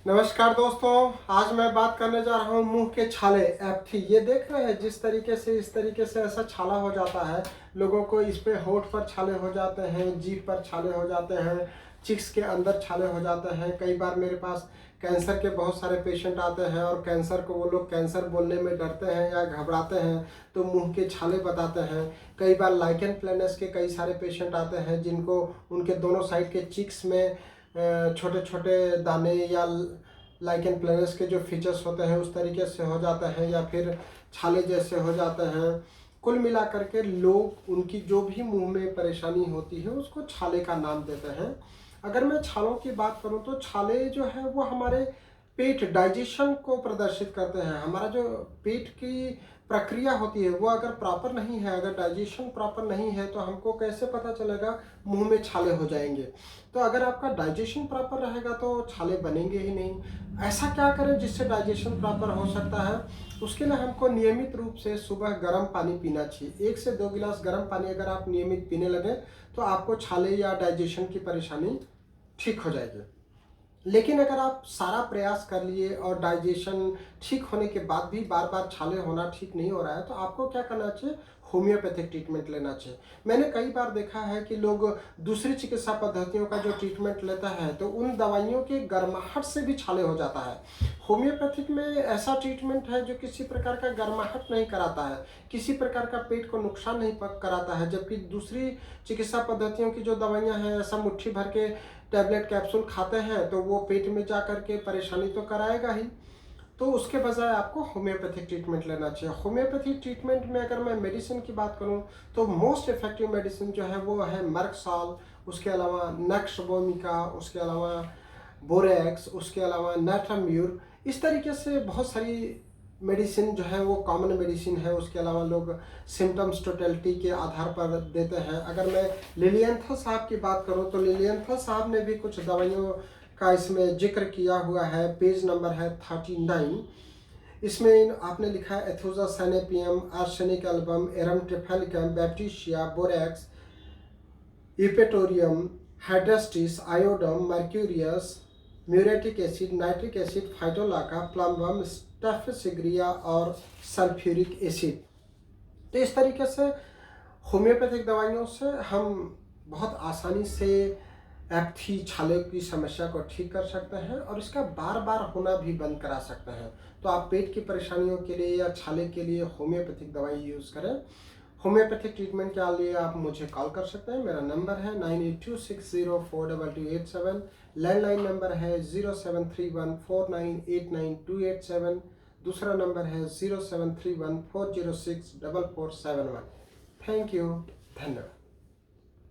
नमस्कार दोस्तों। आज मैं बात करने जा रहा हूँ मुंह के छाले एप्थी। ये देख रहे हैं जिस तरीके से इस तरीके से ऐसा छाला हो जाता है लोगों को। इस पे होठ पर छाले हो जाते हैं, जीभ पर छाले हो जाते हैं, चिक्स के अंदर छाले हो जाते हैं। कई बार मेरे पास कैंसर के बहुत सारे पेशेंट आते हैं और कैंसर को वो लोग कैंसर बोलने में डरते हैं या घबराते हैं तो मुंह के छाले बताते हैं। कई बार लाइकेन प्लेनस के कई सारे पेशेंट आते हैं जिनको उनके दोनों साइड के चिक्स में छोटे छोटे दाने या लाइकेन प्लेनस के जो फीचर्स होते हैं उस तरीके से हो जाते हैं या फिर छाले जैसे हो जाते हैं। कुल मिलाकर के लोग उनकी जो भी मुंह में परेशानी होती है उसको छाले का नाम देते हैं। अगर मैं छालों की बात करूं तो छाले जो है वो हमारे पेट डाइजेशन को प्रदर्शित करते हैं। हमारा जो पेट की प्रक्रिया होती है वो अगर प्रॉपर नहीं है, अगर डाइजेशन प्रॉपर नहीं है तो हमको कैसे पता चलेगा मुंह में छाले हो जाएंगे। तो अगर आपका डाइजेशन प्रॉपर रहेगा तो छाले बनेंगे ही नहीं। ऐसा क्या करें जिससे डाइजेशन प्रॉपर हो सकता है? उसके लिए हमको नियमित रूप से सुबह गर्म पानी पीना चाहिए। 1 से 2 गिलास गर्म पानी अगर आप नियमित पीने लगे तो आपको छाले या डाइजेशन की परेशानी ठीक हो जाएगी। लेकिन अगर आप सारा प्रयास कर लिए और डाइजेशन ठीक होने के बाद भी बार बार छाले होना ठीक नहीं हो रहा है तो आपको क्या करना चाहिए? होम्योपैथिक ट्रीटमेंट लेना चाहिए। मैंने कई बार देखा है कि लोग दूसरी चिकित्सा पद्धतियों का जो ट्रीटमेंट लेता है तो उन दवाइयों के गर्माहट से भी छाले हो जाता है। होम्योपैथिक में ऐसा ट्रीटमेंट है जो किसी प्रकार का गर्माहट नहीं कराता है, किसी प्रकार का पेट को नुकसान नहीं कराता है। जबकि दूसरी चिकित्सा पद्धतियों की जो दवाइयाँ हैं ऐसा मुट्ठी भर के टैबलेट कैप्सूल खाते हैं तो वो पेट में जा करके परेशानी तो कराएगा ही। तो उसके बजाय आपको होम्योपैथिक ट्रीटमेंट लेना चाहिए। होम्योपैथिक ट्रीटमेंट में अगर मैं मेडिसिन की बात करूं तो मोस्ट इफेक्टिव मेडिसिन जो है वो है मर्कसॉल, उसके अलावा नक्सबोमिका, उसके अलावा बोरेक्स, उसके अलावा नाट्राम्यूर। इस तरीके से बहुत सारी मेडिसिन जो है वो कॉमन मेडिसिन है। उसके अलावा लोग सिम्टम्स टोटलिटी के आधार पर देते हैं। अगर मैं लिलियंथल साहब की बात करूं तो लिलियंथल साहब ने भी कुछ दवाइयों का इसमें जिक्र किया हुआ है। पेज नंबर है 39। इसमें आपने लिखा है एथोजासेनेपियम, arsenic album, arum triphyllum, baptisia, borax, eupatorium, hydrastis, iodum, mercurius, muriatic acid, nitric acid, phytolacca, plumbum, staphysagria और सल्फ्यूरिक एसिड। तो इस तरीके से होम्योपैथिक दवाइयों से हम बहुत आसानी से एप्थी छाले की समस्या को ठीक कर सकते हैं और इसका बार बार होना भी बंद करा सकते हैं। तो आप पेट की परेशानियों के लिए या छाले के लिए होम्योपैथिक दवाई यूज़ करें। होम्योपैथिक ट्रीटमेंट के लिए आप मुझे कॉल कर सकते हैं। मेरा नंबर है 9826042287। लैंडलाइन नंबर है 0731498928 दूसरा नंबर है 0731406447 थैंक यू। धन्यवाद।